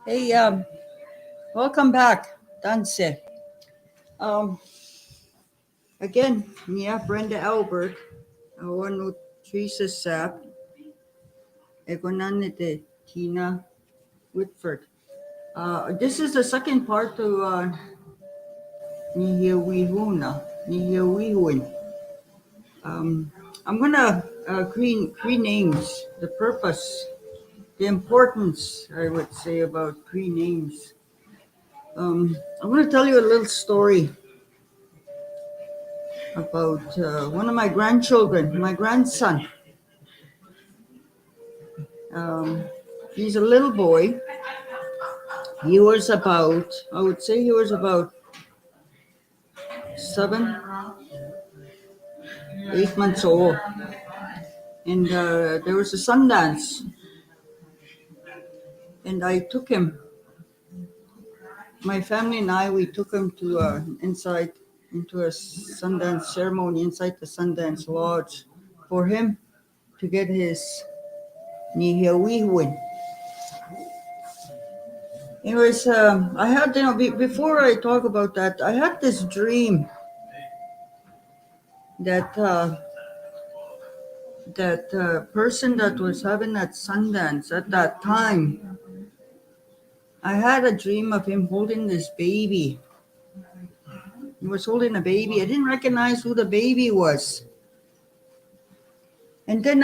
Hey, welcome back, Danse. Um, again, Mia Brenda Albert, Awano Teresa Sapp, Egonanite Tina Whitford. This is the second part of Nehiyaw Wihowina, Nehiyaw Wihowin. I'm gonna Cree names, the purpose, the importance, I would say, about Cree names. I'm gonna tell you a little story about one of my grandchildren, my grandson. Um, he's a little boy. He was about, I would say he was about 7, 8 months old. And there was a Sundance. And I took him, my family and I, we took him to into a Sundance ceremony inside the Sundance Lodge for him to get his Nehiyaw Wihowina. Anyways, I had, before I talk about that, I had this dream that person that was having that Sundance at that time, I had a dream of him holding this baby. He was holding a baby. I didn't recognize who the baby was. And then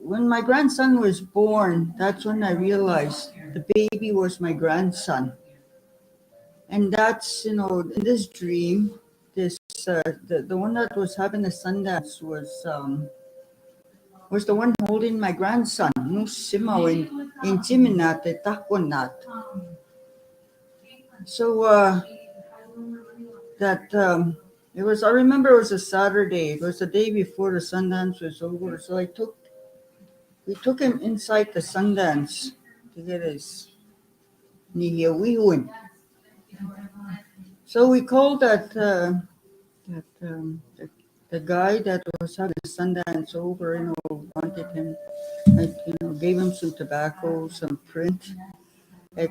when my grandson was born, that's when I realized the baby was my grandson. And that's, in this dream, this the one that was having the Sundance was the one holding my grandson, Nusimaw in Timinat, Takonat. So that it was, I remember it was a Saturday. It was the day before the Sundance was over. So we took him inside the Sundance to get his Nehiyaw Wihowina. So we called the guy that was having the Sundance over, wanted him, gave him some tobacco, some print, a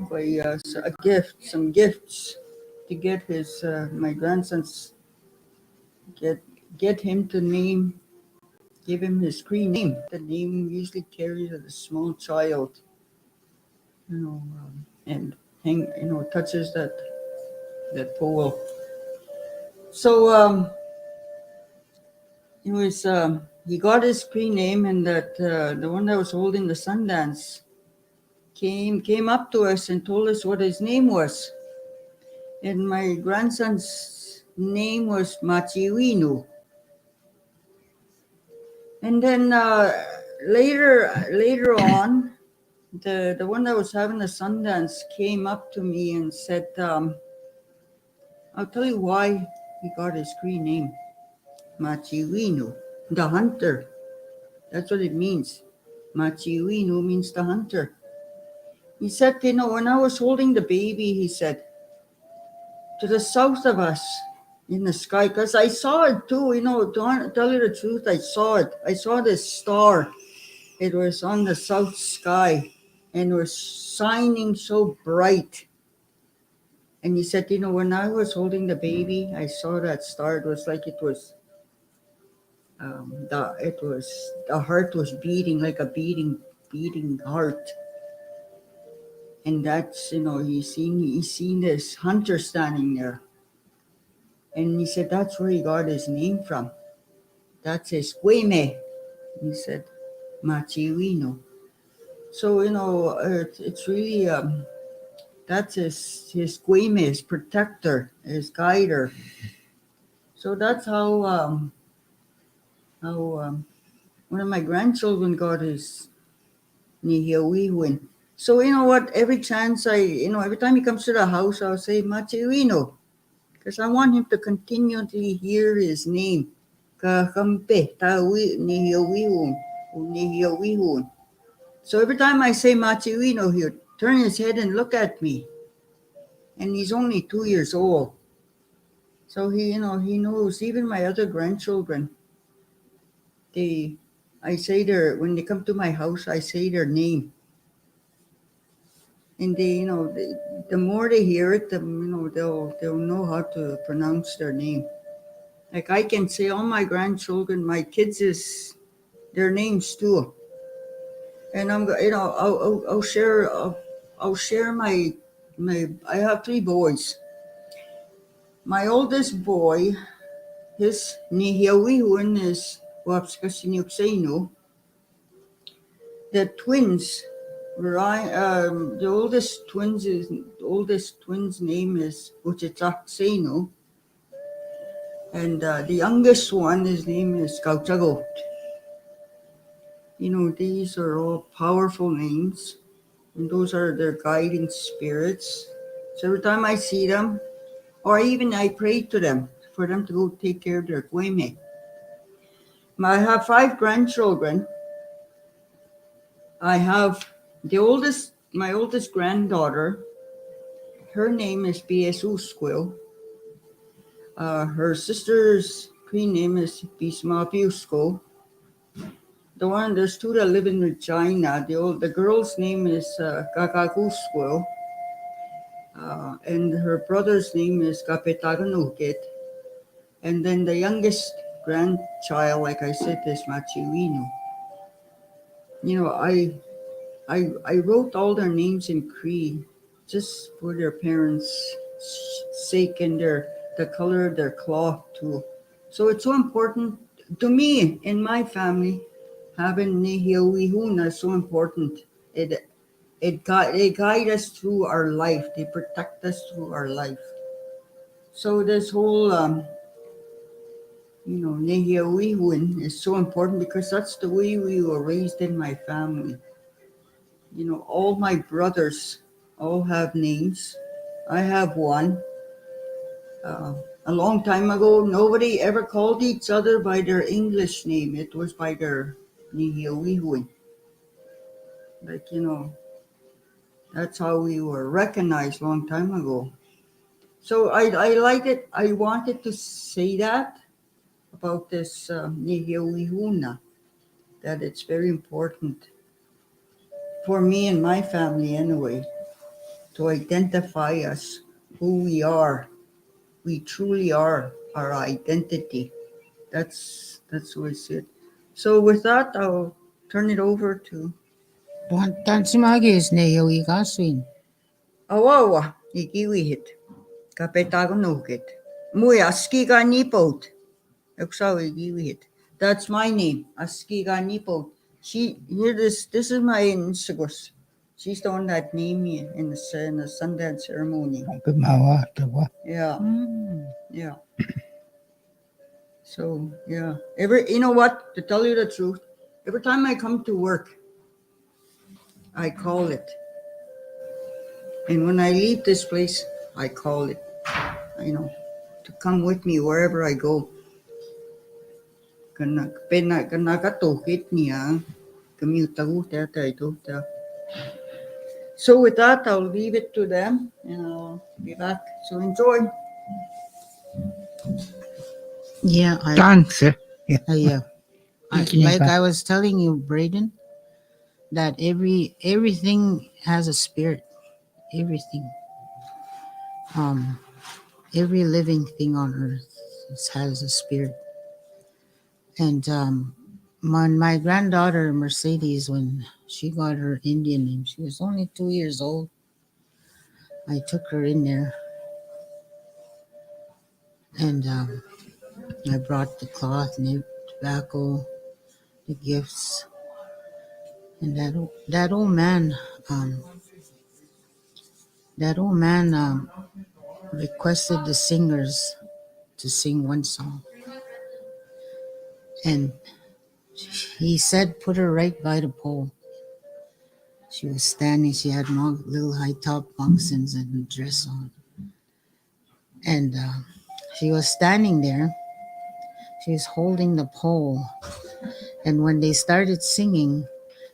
gift, some gifts to get his my grandson's get him to give him his Cree name. The name usually carries a small child, and touches that pole. So he got his Cree name, and that the one that was holding the Sundance came up to us and told us what his name was. And my grandson's name was Machiwinu. And then later on, the one that was having the Sundance came up to me and said, I'll tell you why he got his Cree name, Machiwinu, the hunter. That's what it means. Machiwinu means the hunter. He said, when I was holding the baby, he said, to the south of us in the sky, because I saw it too, to tell you the truth, I saw it. I saw this star. It was on the south sky and was shining so bright. And he said, when I was holding the baby, I saw that star. It was like it was the heart was beating like a beating heart. And that's, he's seen this hunter standing there. And he said, that's where he got his name from. That's his Kweme. He said, Machiwinu. So, it's really, that's his Kweme, his protector, his guider. So that's how one of my grandchildren got his Nehiyaw Wihowina. So you know what? Every chance every time he comes to the house, I'll say Machiwinu, because I want him to continually hear his name. Kakampe tawi Nehiyaw Wihowina. So every time I say Machiwinu, he'll turn his head and look at me. And he's only 2 years old. So he knows. Even my other grandchildren, when they come to my house, I say their name. and the more they hear it, they'll know how to pronounce their name. Like I can say all my grandchildren, my kids is their names too, and I'll share my. I have three boys. My oldest boy, his Nehiyaw Wihowina is Wapskasinyukseno. The twins, the oldest twin's name is Uchichakseno, and the youngest one, his name is Kauchagot. These are all powerful names, and those are their guiding spirits. So every time I see them, or even I pray to them for them to go take care of their kweme. I have 5 grandchildren. I have my oldest granddaughter. Her name is BSU Squill. Her sister's Cree name is Bisma Piusko. There's two that live in Regina. The girl's name is Kakaku Squill. And her brother's name is Kapetaganukit. And then the youngest grandchild, like I said, is Machiwino. I wrote all their names in Cree just for their parents' sake and the color of their cloth too. So it's so important to me in my family. Having Nehiyaw Wihowina is so important. They guide us through our life. They protect us through our life. So this whole Nehiyaw Wihowina is so important because that's the way we were raised in my family. All my brothers all have names. I have one. A long time ago, nobody ever called each other by their English name. It was by their Nehiyaw Wihowina. Like, that's how we were recognized a long time ago. So I like it. I wanted to say that about this Nehiyaw Wihowina, that it's very important for me and my family anyway, to identify us, who we are. We truly are our identity. That's what it's it. So with that, I'll turn it over to Tan simagis Nehiyaw Ikaswin. Awawa, ikiwihit, kapetagonukit. Muy askiga nipot. Uksaw ikiwihit. That's my name, Askiga Nipot. This is my Insigos. She's the one that named me in the Sundance ceremony. Yeah. Yeah. So yeah. You know what? To tell you the truth, every time I come to work, I call it. And when I leave this place, I call it. To come with me wherever I go. Kanakatukit niya. So with that, I'll leave it to them and I'll be back. So enjoy. Yeah, Thanks. yeah. Like I was telling you, Braden, that everything has a spirit. Everything. Every living thing on earth has a spirit. And my granddaughter Mercedes, when she got her Indian name, she was only 2 years old. I took her in there, and I brought the cloth and the tobacco, the gifts, and that old man, um, requested the singers to sing one song, and he said, "Put her right by the pole." She was standing. She had little high top moccasins and a dress on, and she was standing there. She was holding the pole, and when they started singing,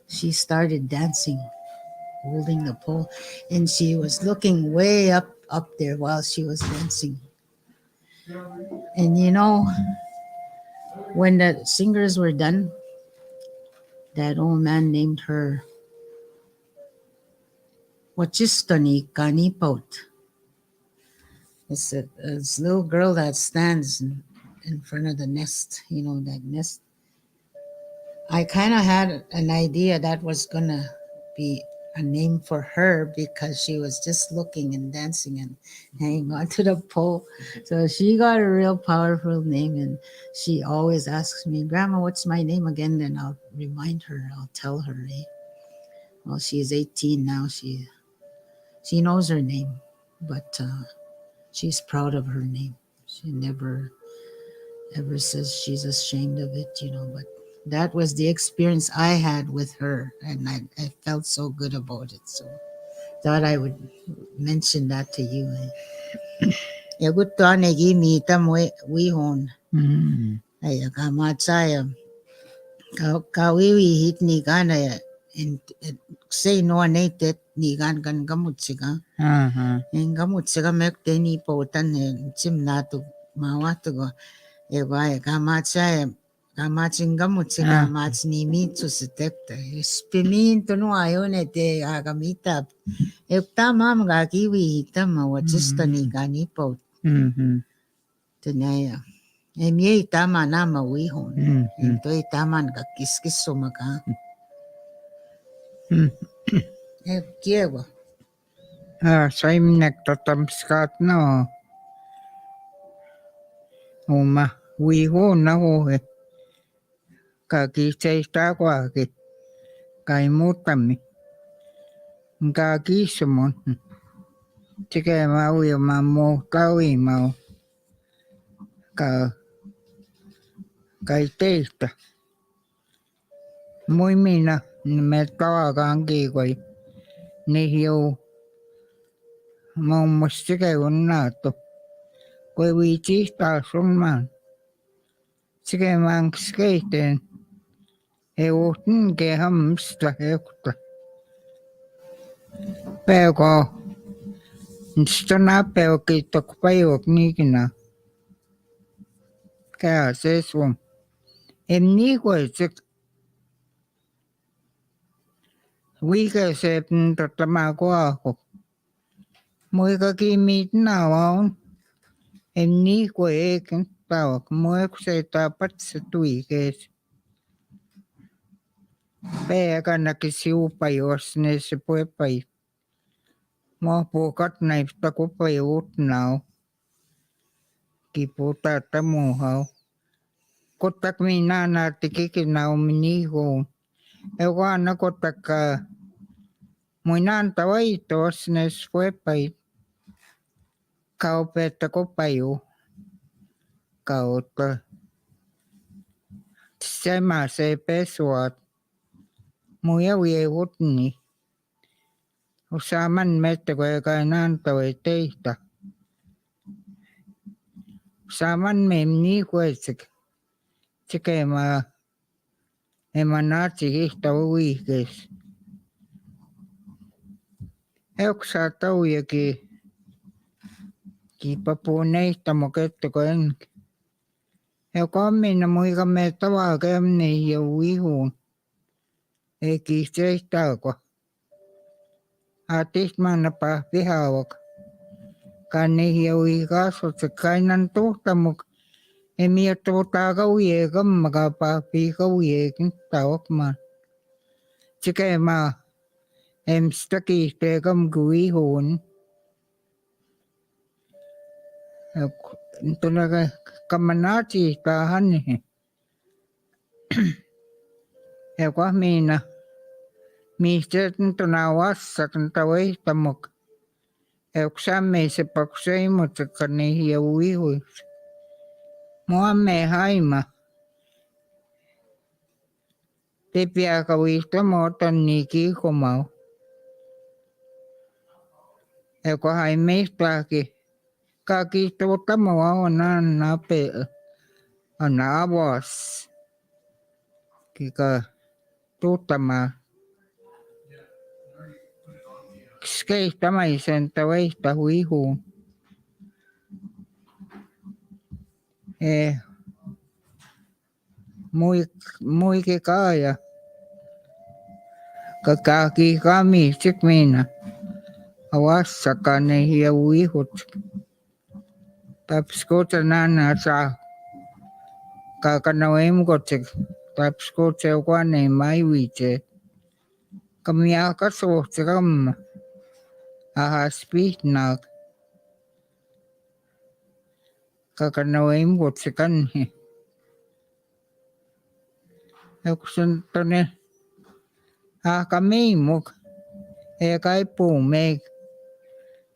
she started dancing, holding the pole, and she was looking way up there while she was dancing. And when the singers were done, that old man named her Wachistani kanipot. It's a little girl that stands in front of the nest, that nest. I kind of had an idea that was going to be a name for her because she was just looking and dancing and hanging onto the pole. So she got a real powerful name, and she always asks me, Grandma, what's my name again? Then I'll remind her, I'll tell her. Well, she's 18 now. She knows her name, but she's proud of her name. She never ever says she's ashamed of it, but that was the experience I had with her, and I felt so good about it. So thought I would mention that to you. Yagut negi mi tam we hon. Ay kamatsaya kawiwi hit ni gana in say no nated ni gan gamut siga. In gamut siga mek teni potan sim natu mawatu go. Ewa kamatsaya kamachin gamut siga mats ni mitsu sitekta. Spimin to no ayone te agamita. Tama mga kiwi tama wachista ni ganipot. Tenaya. Emiye tama na mawihon. Ito tama nakakiskis sumaka. Kiewa. Saim nagtatamskat no. Uma wihon na ho eh. Kakisay takwa ki. Kaimutami. Kakisumon. Sige mawi mamo kawi mau. Kay teista. Muy mina me tawagan kikway. Nehiyaw mau mustige unnato. Kwe wichi tasun man. Sige man skaten. Eutin ke hamsta hekta. Peko. Stana peo kitok payok nikina. Kaya seswom. Emni kwe sik. Wika sepn tatama ko ako. Muy kakimit na waon. Emni kwe ekin tawak. Muy kse tapat sa tuikes. Pea ka nakisiw payos ne si pwepay. Mga pukat na iftako payot now. Kiputa tamuhaw. Kotak minana tikikinaw minigo. Ewa na kotak ka. Muinan taway tos ne si pwepay. Kau peta ko payo. Kau ta. Sema se peswat. Muya wiyewot ni. Usaman mete ko kainan taway teita. Usaman memni ko sik. Sike emanati hihtaw wikes. Euksa tawya ki papunay tamokete ko en. Kami na muy kami tawagam Nehiyaw Wihowina. Kisay tawa. Atis man na pa pihawak. Nehiyaw Wihowina so sa kainan to tamok. Emiya to tagaw yegam magapapikaw yegin tawak man. Sika emstaki tegam guwihon. Ito na kamanati tahan eh. Kwa mina. Miset ito nawas sa kantaway tamok. Kusame sa paksay mo sa Nehiyaw Wihowina. Mua me haima. Tepia kawista mo taniki kumaw. Kwa haime staki. Kakito tamawa na nape. Anabos. Kika tutama. Skay tamay sentaway tahuiho. Muy que kaya. Kakaki kami sikmina. awassa ka Nehiyaw Wihot. Tapos ko nana sa kakanawim ko tsik. Tapos ko kwa ne mai wiche. Kamya ka so tsikam ahaspi na kakanawim ko tsikan he. Eksun tone kami muk kai pu meg.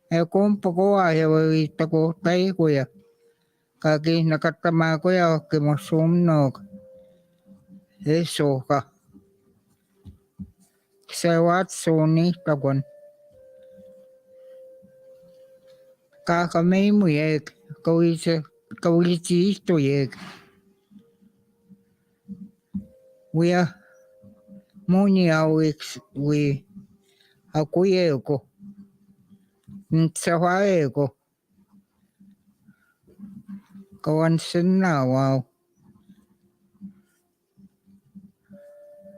Kumpa ko ayaw itako tayo kuya. Kaki nakatama ko ya kimasumnog. Eso ka. Sewat suni tagon. Kakamay mo yek. Kawisi ito yek. Wia muni awik wi ako yeko. Ntsawa yeko. Kawan sena wow.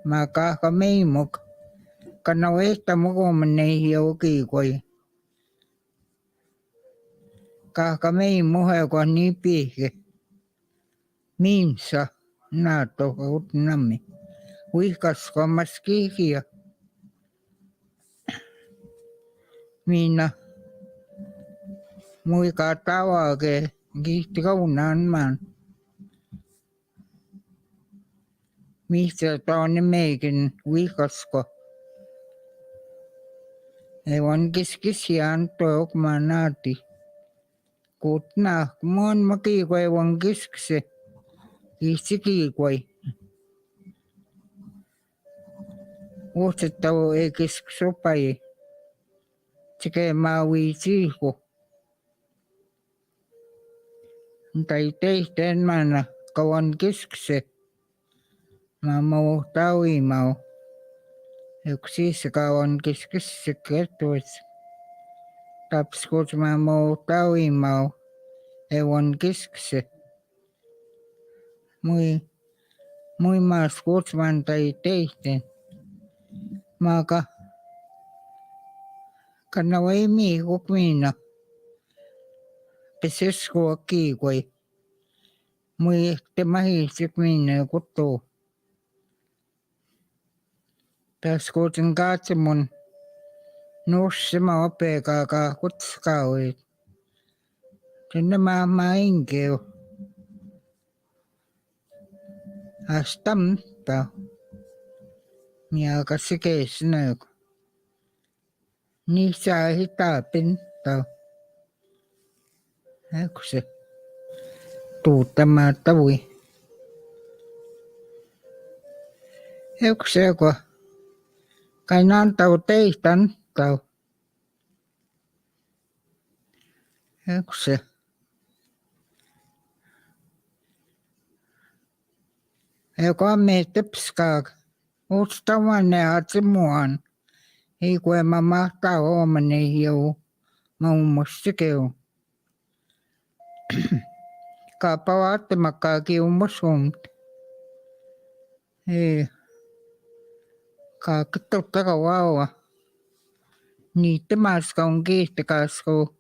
Maka kami mo kanaweta mo ko Nehiyaw kikoy. Kakamay mo ko nipike. Minsa nato kaut nami. Wikas ko maskikia. Mina muy katawa ke gitkaunan man. Mistä taani meikin viikosko. Ewan kiskisiaan took manati. Kutna mon makikoi ewan kiskse. Kisikikoi. Uhtettau ei kisksopai. Tike maui siiko. Tai tehten mana kawan kiskse. Mä mau taui mau. Yksi se kawan kiskis se kertois. Tapskut mä mau taui mau. Ewan kiskse. Mui maaskut man tai teihten. Maka kanawai miikuk miina. Pesesko kiikoi. Mui te mahisik miina kuttuu. Tässä kuitenkin katsomun nossema opeakaa kutskauit. Sinne mä inkeu. Astam tau. Miaka sikeis nöku. Niissä hitaapin tau. Eikö se tuuttamaa tavui? Eikö se joku? Kai naan tau teihtan tau. Eikö se? Eikö amme tepskaak. Uustavan ne atsimuan. Ei kun mä mahtaa ooma Nehiyaw. Mä ummustikeu. Kaapa vaattemakaakin ummusumt. Ei. Kaakittu taka vauva. Niitte maaska on kiihtikaasko.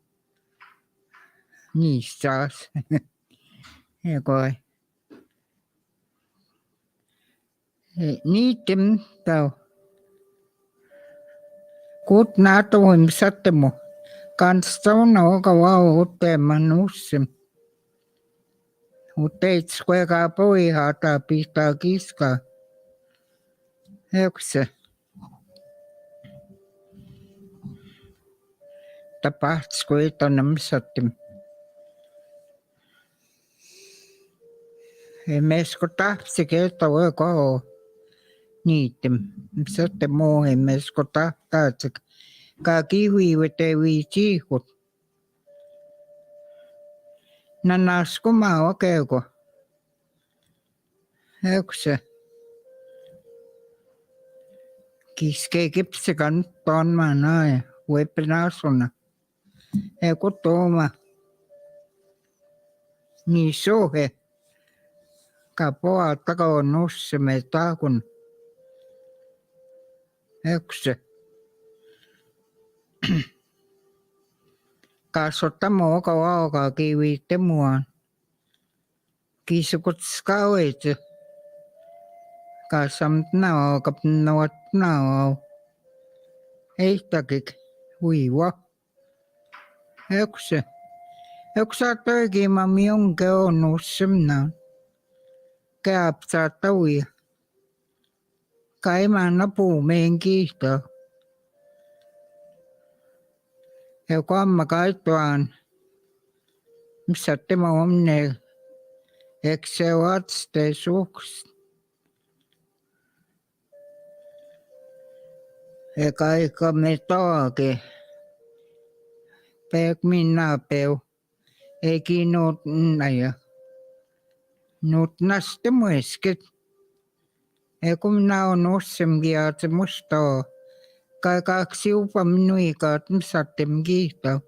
Niissaas. Eikoi. Niittem tau. Kut naatoim sattemu. Kanstauna oka vauva utteemman ussim. Utteits kuekaa poihaataa pihtaa kiskaa. Eikö se? Tapahtisiko etonnem sattim. Ei mesko tahtsi kerta voi koho. Niittem. Sattem muu ei mesko tahtaatsi. Kaa kihuivet ei viisiihut. Nanasku maa okeuko. Eikö se? Kiskei kipsikan ton maan aja. Ueppinaasuna. Eikö tuoma. Niin sohe. Kapoa takao nussemme taakun. Eikö se? Kasotamo kawa kiwi temuan. Kisukut skawet. Kasamtnao kapnawatnao. Eitakik wiwa. Ekse. Eksa toiki mamion keo nussimna. Keapsa tawi. Kaima napu menkista. Ekwamma kaituan. Msatema omne. Eksewats te suks. Eka metoake. Pek minna peu. Eki not naya. Not naste muesket. Ekum nao nossem giat musta. Kaksiupa minui kaat msatem giita.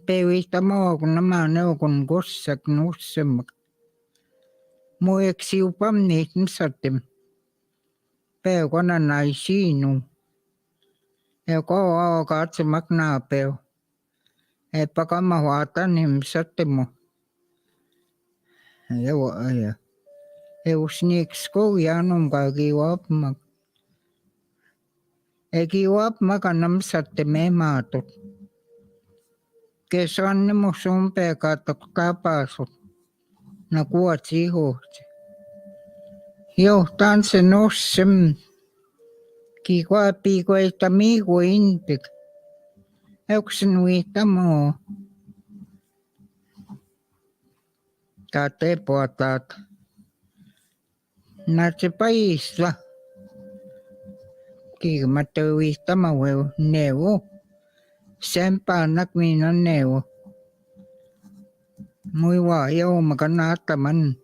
Pewistä maakun nämä neukun kossak nossem. Mueksiupa niit msatem. Peukana naisiinu. Eko aakatsemak naapeu. Epakama huatan msatemo. Ewa. Eusniksko janum kagiwapmak. Egiwapmak anam sateme maatot. Kesanne musun pekatok tapasut. Na kuotsi hohti. Johtan se nossem. Kikwa piikoita miiku intik. Euksen viittamoo. Kate poataat. Natse paisla. Kiimatta viittamaweu neuvo. Sempaanak minä neuvo. Mui vaan joumakan naataman.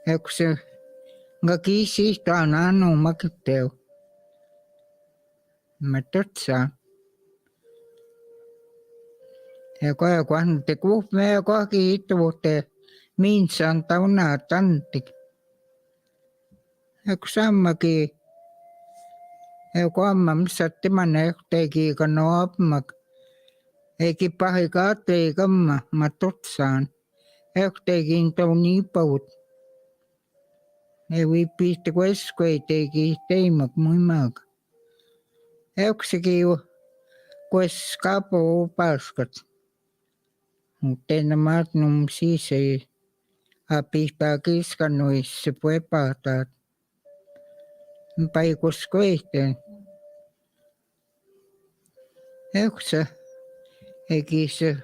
Eukse nga kiisihtaan anu makitteu. Mä totsaan. Eko te kuhme eko kiituvutte miinsaan taunaa tantik. Eko sammakin. Eko ammam sattiman ehteki kanoapmak. Eki pahikaat eikamma mä totsaan. Ehtekin tauniipaut. Ei viippiitte kueskoi teki teimak muimaak. Euksikin kueskapo upaskat. Mutta nämä num siis ei apihtaa kiskanoissa puepaataat. Paikuskoihteen. Euksa ekise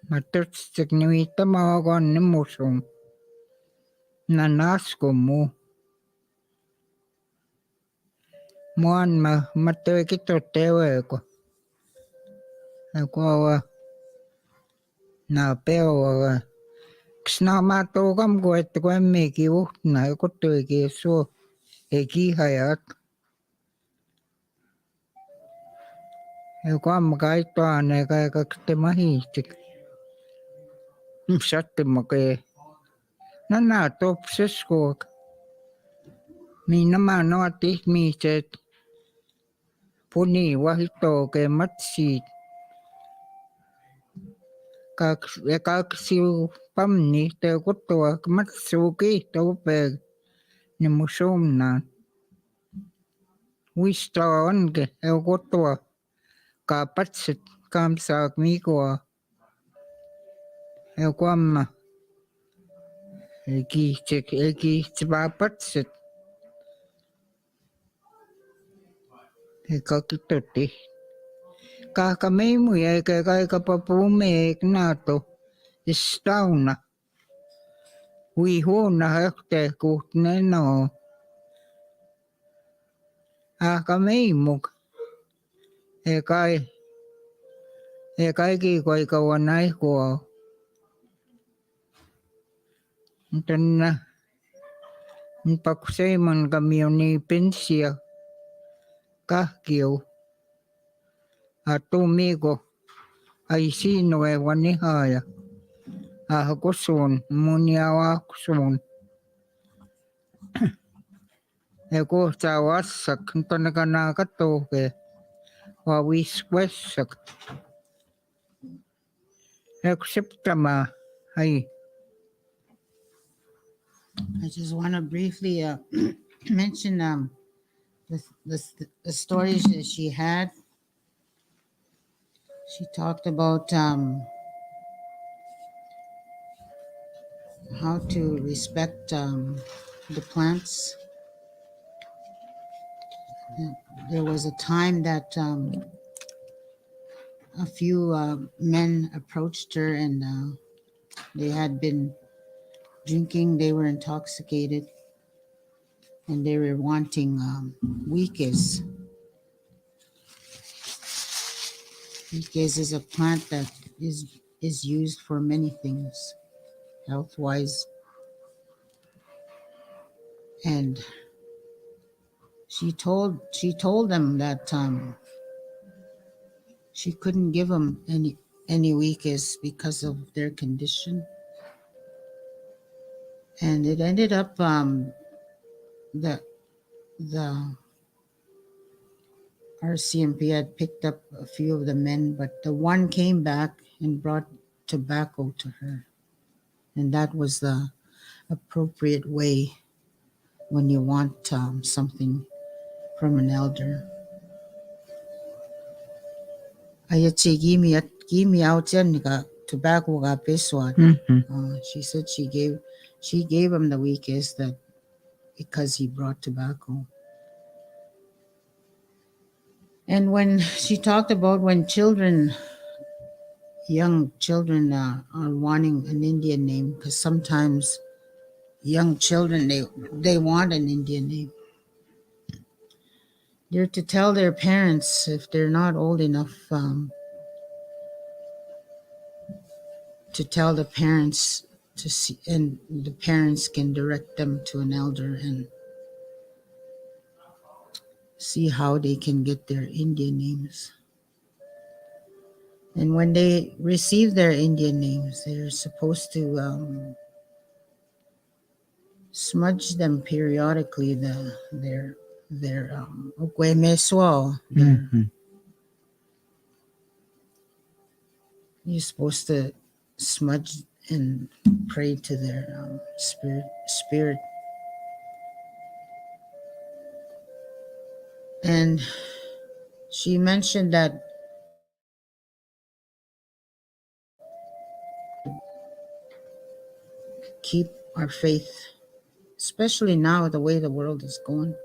mä totsik nivittämää kanne musun. Nä naskun muu. Muan mä töikin toteueko. Eko nää peoa. Ksna mä toukam koette kun emmekin uhtna. Eko töikin suo. Eki hajat. Eko amma kaittoan eikä te mahiistik. Sattimakee. No nää topseskook. Minä mä nootit miiset. Puni vahitooke matsiit. Kaksi pamni te kuttua matsuu kiihtoupeeg. Ne musumnaan. Uista onke eu kuttua. Kaapatset kamsaak miikua. Eu kuamma. Eki vaapatset. Eka kitoti. Kahka meimuja eikä kaikapa puumeek naato. Istauna. Ui huona höhtee kuhtne noo. Ahka meimuk. Eikä kiikoikaua naihkua. Tänä. Pakuseiman kamioni pensia. Kahkiu. Atumigo. Ai sinue vanihaaja. Ahkusun Nehiyaw ahkusun. Ja kohtaa vassak. Tänä kanaa katoke. Vaviskuessak. acceptama ay I just want to briefly mention the stories that she had. She talked about how to respect the plants. There was a time that a few men approached her and they had been drinking, they were intoxicated, and they were wanting wikis. Wikis is a plant that is used for many things, health-wise, and she told them that she couldn't give them any wikis because of their condition, and it ended up the the RCMP had picked up a few of the men, but the one came back and brought tobacco to her. And that was the appropriate way when you want something from an elder. Ayat si gimi out yan ka tobacco ka peswat. She said she gave him the weakest that because he brought tobacco. And when she talked about when young children are wanting an Indian name, because sometimes young children they want an Indian name. They're to tell their parents if they're not old enough to tell the parents to see, and the parents can direct them to an elder and see how they can get their Indian names. And when they receive their Indian names, they're supposed to smudge them periodically. Their ukwe meswa. You're supposed to smudge and pray to their spirit. And she mentioned that keep our faith, especially now the way the world is going,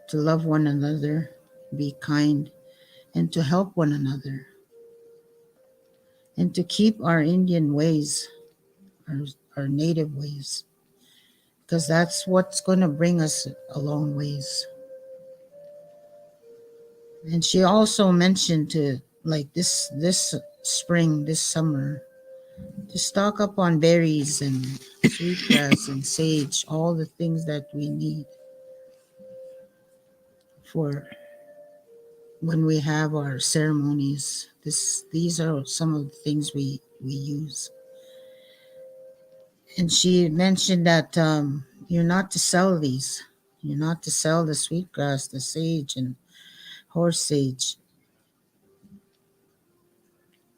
to love one another, be kind, and to help one another, and to keep our Indian ways, our native ways, because that's what's going to bring us a long ways. And she also mentioned to, like, this spring, this summer, to stock up on berries and sweetgrass and sage, all the things that we need for when we have our ceremonies. These are some of the things we use. And she mentioned that you're not to sell these. You're not to sell the sweetgrass, the sage, and horse sage,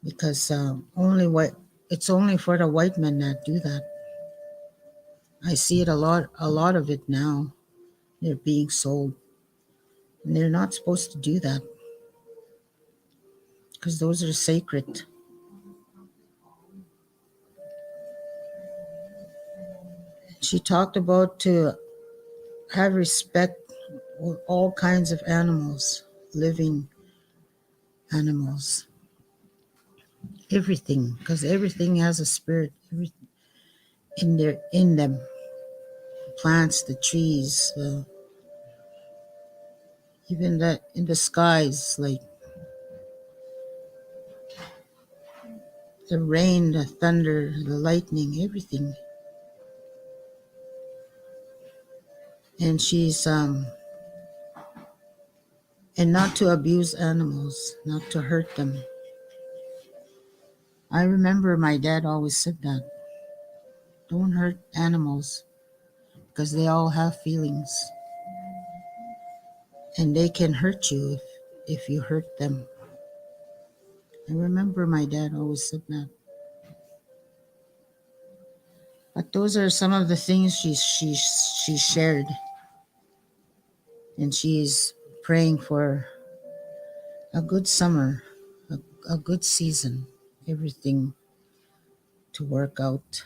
because it's only for the white men that do that. I see it a lot of it now. They're being sold, and they're not supposed to do that because those are sacred. She talked about to have respect for all kinds of animals, living animals, everything, because everything has a spirit in them. The plants, the trees, even in the skies, like the rain, the thunder, the lightning, everything. And she's and not to abuse animals, not to hurt them. I remember my dad always said that. Don't hurt animals because they all have feelings. And they can hurt you if you hurt them. I remember my dad always said that. But those are some of the things she shared, and she's praying for a good summer, a good season, everything to work out.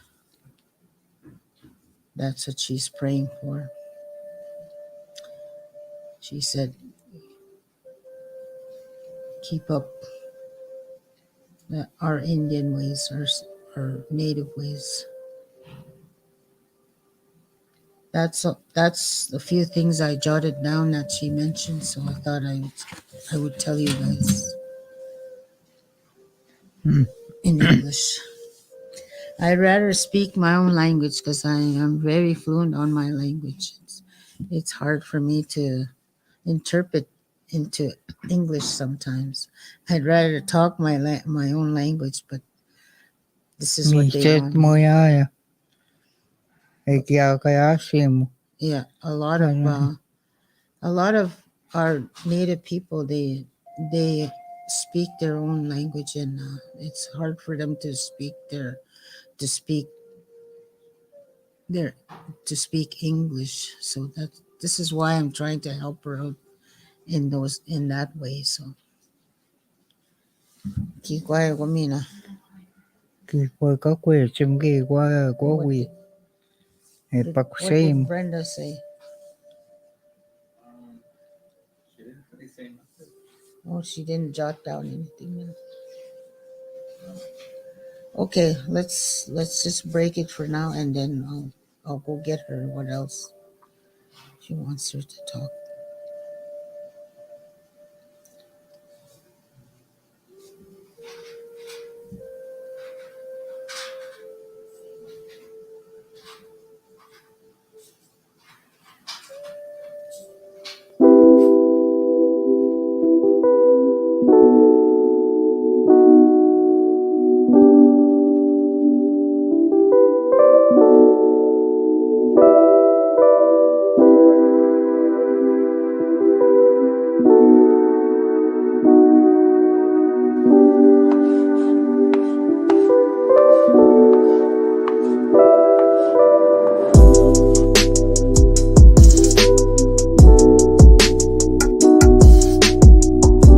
That's what she's praying for. She said, keep up our Indian ways, our native ways. That's a few things I jotted down that she mentioned, so I thought I would tell you guys Hmm. in English. I'd rather speak my own language because I am very fluent on my language. It's hard for me to interpret into English sometimes. I'd rather talk my own language, but this is what they Miset want. mo yaya. Kaya kaya mo. Yeah, a lot of our native people they speak their own language, and it's hard for them to speak to speak their to speak English. So this is why I'm trying to help her out in that way. So kikwayo komina. Kikoy ka kwe chimgi kwa wi. What did Pakusay mo. Brenda say? Oh, she didn't jot down anything. Okay, let's just break it for now, and then I'll go get her. What else she wants her to talk.